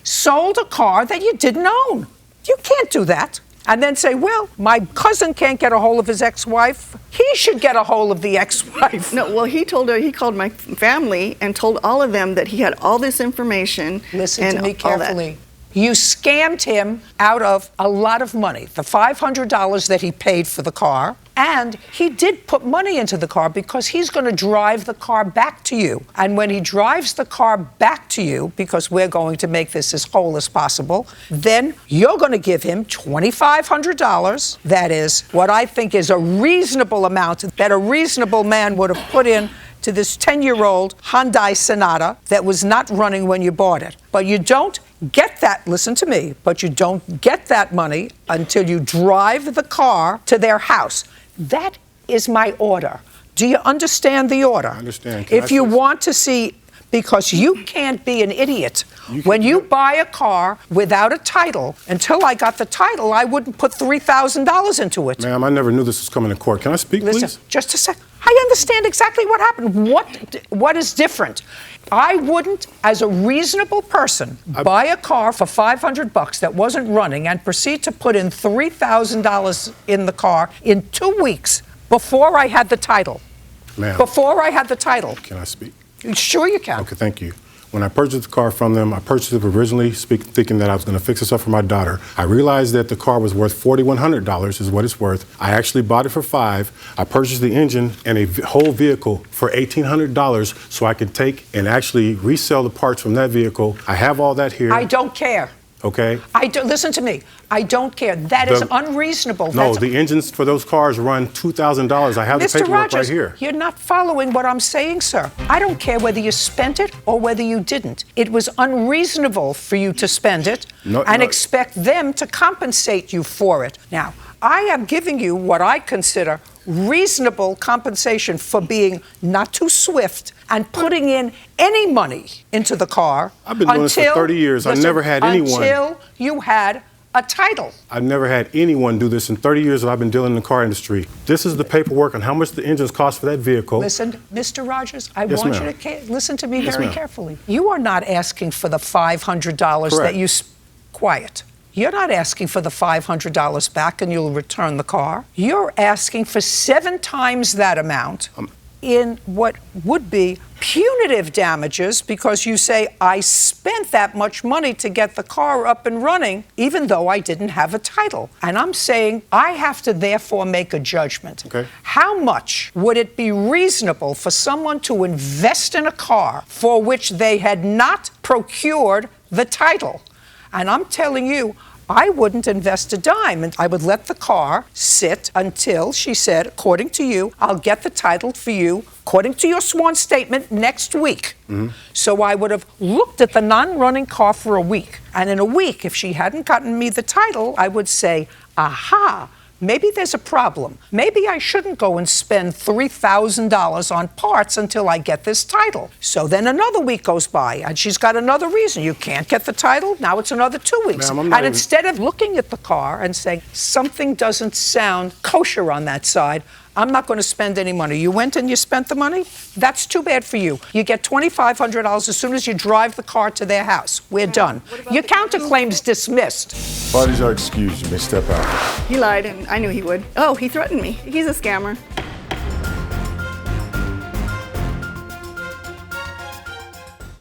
sold a car that you didn't own. You can't do that. And then say, well, my cousin can't get a hold of his ex-wife. He should get a hold of the ex-wife. No, well, he called my family and told all of them that he had all this information. Listen to me carefully. You scammed him out of a lot of money. The $500 that he paid for the car. And he did put money into the car because he's going to drive the car back to you. And when he drives the car back to you, because we're going to make this as whole as possible, then you're going to give him $2,500. That is what I think is a reasonable amount that a reasonable man would have put in to this 10-year-old Hyundai Sonata that was not running when you bought it. But you don't get that, listen to me, but you don't get that money until you drive the car to their house. That is my order. Do you understand the order? I understand. If you want to see, because you can't be an idiot. When you buy a car without a title, until I got the title, I wouldn't put $3,000 into it. Ma'am, I never knew this was coming to court. Can I speak, please? Listen, just a sec. I understand exactly what happened. What is different? I wouldn't, as a reasonable person, buy a car for $500 that wasn't running and proceed to put in $3,000 in the car in 2 weeks before I had the title. Ma'am. Before I had the title. Can I speak? Sure you can. Okay, thank you. When I purchased the car from them, I purchased it originally thinking that I was going to fix this up for my daughter. I realized that the car was worth $4,100 is what it's worth. I actually bought it for $5,000. I purchased the engine and a whole vehicle for $1,800 so I could take and actually resell the parts from that vehicle. I have all that here. I don't care. Okay. Listen to me. I don't care. That is unreasonable. No, the engines for those cars run $2,000. I have the paperwork Rogers, right here. You're not following what I'm saying, sir. I don't care whether you spent it or whether you didn't. It was unreasonable for you to spend it and expect them to compensate you for it. Now, I am giving you what I consider reasonable compensation for being not too swift and putting in any money into the car. I've been doing this for 30 years. I never had anyone. Until you had a title. I've never had anyone do this in 30 years that I've been dealing in the car industry. This is the paperwork on how much the engines cost for that vehicle. Listen, Mr. Rogers, I Yes, want ma'am. you to listen to me Yes, very ma'am. carefully. You are not asking for the $500 Correct. that you... Quiet. You're not asking for the $500 back and you'll return the car. You're asking for 7 times that amount in what would be punitive damages because you say, I spent that much money to get the car up and running, even though I didn't have a title. And I'm saying I have to therefore make a judgment. Okay. How much would it be reasonable for someone to invest in a car for which they had not procured the title? And I'm telling you, I wouldn't invest a dime, and I would let the car sit until she said, according to you, I'll get the title for you, according to your sworn statement, next week. Mm-hmm. So I would have looked at the non-running car for a week. And in a week, if she hadn't gotten me the title, I would say, aha, maybe there's a problem. Maybe I shouldn't go and spend $3,000 on parts until I get this title. So then another week goes by, and she's got another reason. You can't get the title, now it's another 2 weeks. Ma'am, and instead of looking at the car and saying, something doesn't sound kosher on that side, I'm not going to spend any money. You went and you spent the money? That's too bad for you. You get $2,500 as soon as you drive the car to their house. We're done. Your counterclaim's dismissed. Parties are excused. You may step out. He lied, and I knew he would. Oh, he threatened me. He's a scammer.